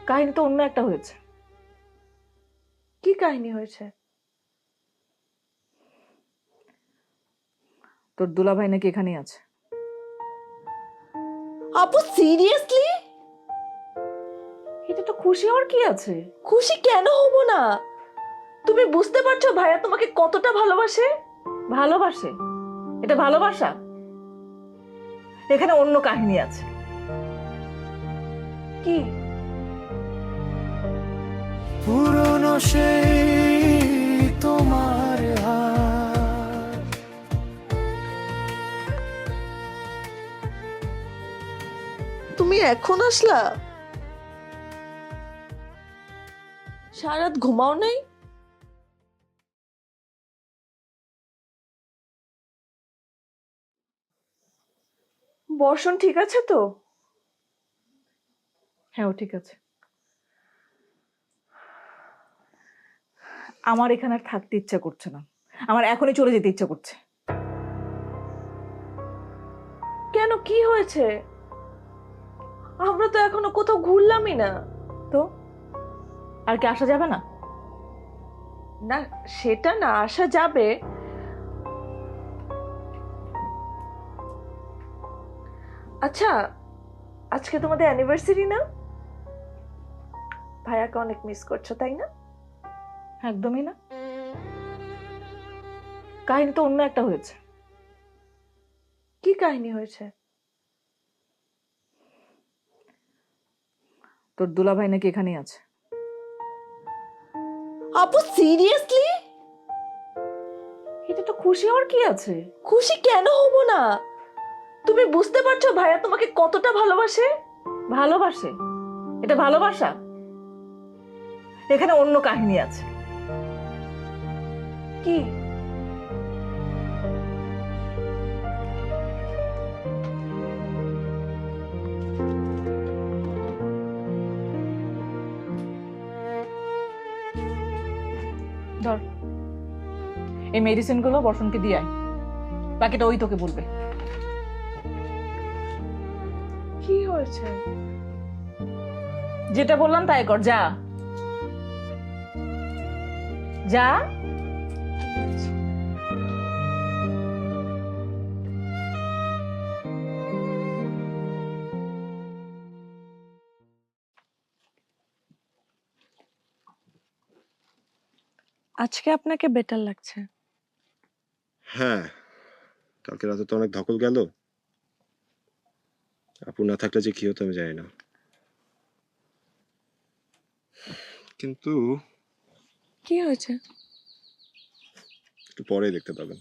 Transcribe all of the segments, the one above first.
কাহিনী তো অন্য একটা হয়েছে। কি কাহিনী হয়েছে? তোর দুলাভাই নাকি এখানেই আছে। আপু সিরিয়াসলি? এটা তো খুশি হওয়ার কি আছে? খুশি কেন হব না? তুমি বুঝতে পারছো ভাইয়া তোমাকে কতটা ভালোবাসে? ভালোবাসে? এটা ভালোবাসা? এখানে অন্য কাহিনী আছে। কি? পুরনো সেই তোমার হাত, তুমি এখন আসলা? সারাত ঘুমাও নাই? বর্ষণ ঠিক আছে তো? হ্যাঁ, ও ঠিক আছে। আমার এখানে আর থাকতে ইচ্ছা করছে না। আমার এখনই চলে যেতে ইচ্ছা করছে। কেন, কি হয়েছে? আমরা তো এখনো কোথাও ঘুরলামই না। তো আর কি আসা যাবে না? না, সেটা না, আসা যাবে। আচ্ছা, আজকে তোমাদের অ্যানিভার্সারি না? ভাইয়াকে অনেক মিস করছো তাই না? একদমই না। কাহিনী তো অন্য একটা হয়েছে। কি কাহিনী হয়েছে? তোর দুলাভাই নাকি এখানেই আছে। আপু সিরিয়াসলি? এটা তো খুশি হওয়ার কি আছে? খুশি কেন হব না? তুমি বুঝতে পারছো ভাইয়া তোমাকে কতটা ভালোবাসে? ভালোবাসে? এটা ভালোবাসা? এখানে অন্য কাহিনী আছে। কি? ধর, এই মেডিসিন গুলো বর্ষণকে দিয়ে আয়। বাকিটা ওই তোকে বলবে। কি হয়েছে? যেটা বললাম তাই কর, যা যা। আজকে আপনাকে বেটার লাগছে। হ্যাঁ, কালকে রাতে তো অনেক ধকল গেল। আপু না থাকলে যে কি হতো আমি জানি না, কিন্তু কি হয়েছে? একটু পরেই দেখতে পাবেন।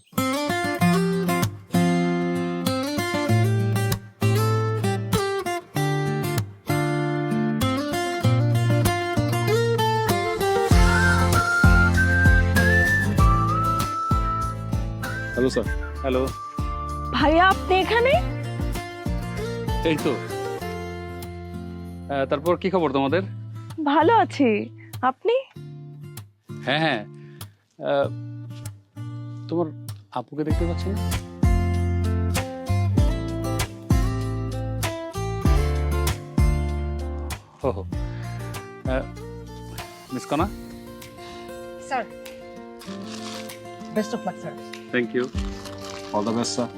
Hello sir. হ্যালো। ভাইয়া আপনি এখানে? এই তো। তারপর কি খবর তোমাদের? ভালো আছি, আপনি? হ্যাঁ হ্যাঁ। তোমার আপুকে দেখতে পাচ্ছি না। হো হো, miss Kona. Sir, best of luck sir. Thank you. All the best sir.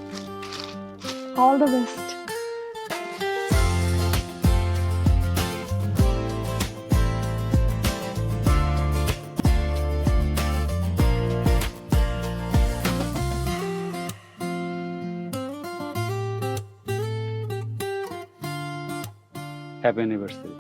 All the best. Happy anniversary.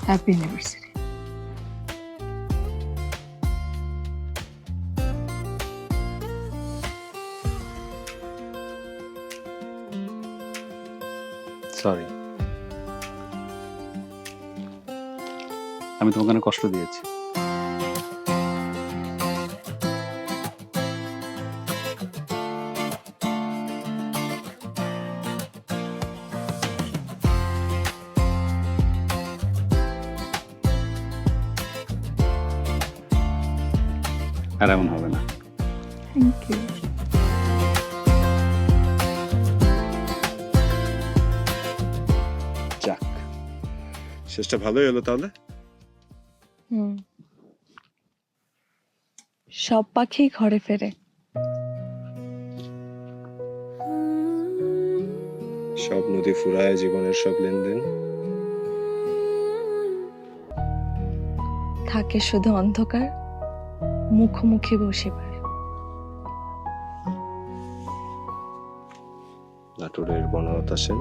Happy anniversary. Sorry, আমি তোমাকে অনেক কষ্ট দিয়েছি। আর এমন হবে না। Thank you. যাক, শেষটা ভালোই হলো তাহলে। হুম, সব পাখি ঘরে ফেরে। সব নদী ফুরায় জীবনের সব লেনদেন। থাকে শুধু অন্ধকার মুখোমুখি বসিবার। নাটোরের বনলতা সেন।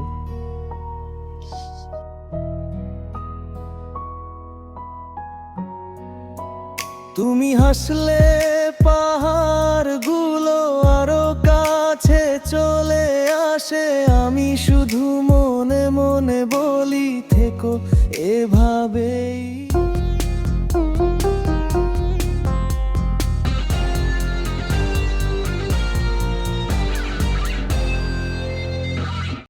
তুমি হাসলে পাহাড়গুলো আরো কাছে চলে আসে, আমি শুধু মনে মনে বলি থেকো এভাবেই।